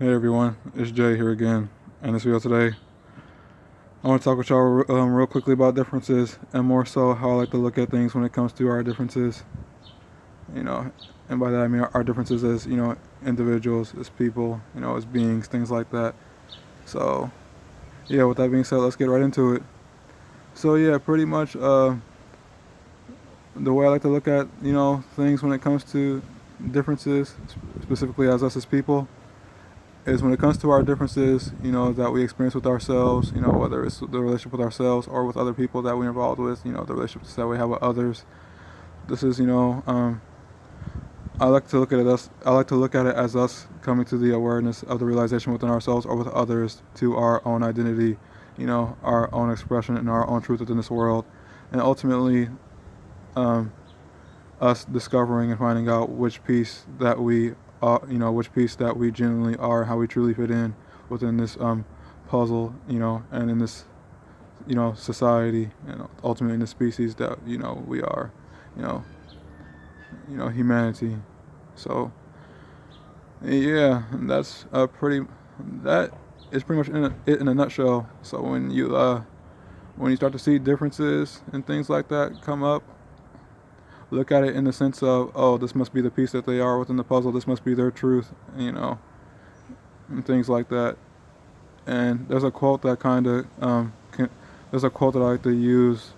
Hey everyone, it's Jay here again. In this video today, I want to talk with y'all real quickly about differences, and more so how I like to look at things when it comes to our differences. You know, and by that I mean our differences as individuals, as people, as beings, things like that. So yeah, with that being said, let's get right into it. So yeah, pretty much the way I like to look at things when it comes to differences, specifically as us as people, is when it comes to our differences, that we experience with ourselves, whether it's the relationship with ourselves or with other people that we're involved with, the relationships that we have with others. This is, I like to look at it as us coming to the awareness of the realization within ourselves or with others to our own identity, our own expression and our own truth within this world, and ultimately, um, us discovering and finding out which piece that we which piece that we genuinely are, how we truly fit in within this puzzle, and in this, society, and ultimately in the species that we are, you know, humanity. So yeah, that's that is pretty much it in a nutshell. So when you start to see differences and things like that come up, look at it in the sense of, oh, this must be the piece that they are within the puzzle. This must be their truth, and things like that. And there's a quote that there's a quote that I like to use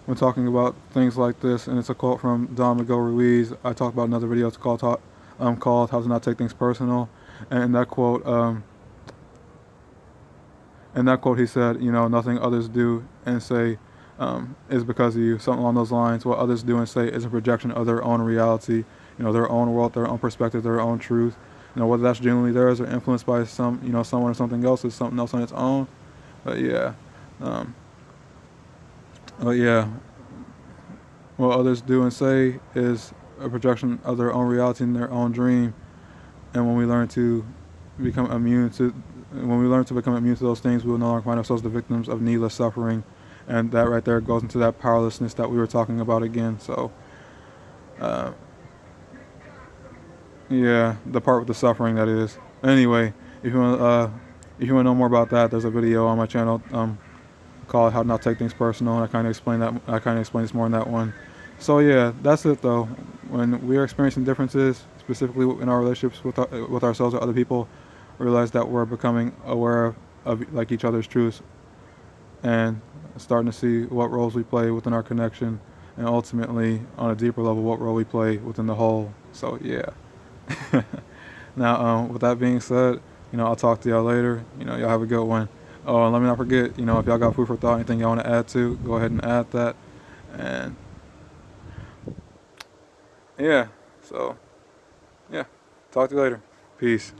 when talking about things like this, and it's a quote from Don Miguel Ruiz. I talked about another video. It's called "How to Not Take Things Personal," and in that quote he said, nothing others do and say is because of you, something along those lines. What others do and say is a projection of their own reality, their own world, their own perspective, their own truth. Whether that's genuinely theirs or influenced by someone or something else, is something else on its own. But yeah, um, but yeah, what others do and say is a projection of their own reality and their own dream. And when we learn to become immune to those things, we will no longer find ourselves the victims of needless suffering. And that right there goes into that powerlessness that we were talking about again. So, uh, yeah, the part with the suffering, that is. Anyway, if you want to know more about that, there's a video on my channel called "How to Not Take Things Personal," and I kind of explain this more in that one. So yeah, that's it though. When we are experiencing differences, specifically in our relationships with ourselves or other people, realize that we're becoming aware of like each other's truths, and starting to see what roles we play within our connection, and ultimately on a deeper level what role we play within the whole. So yeah. Now, with that being said, I'll talk to y'all later. Y'all have a good one. Oh, and let me not forget, if y'all got food for thought, anything y'all want to add to, go ahead and add that. And yeah, so yeah, talk to you later. Peace.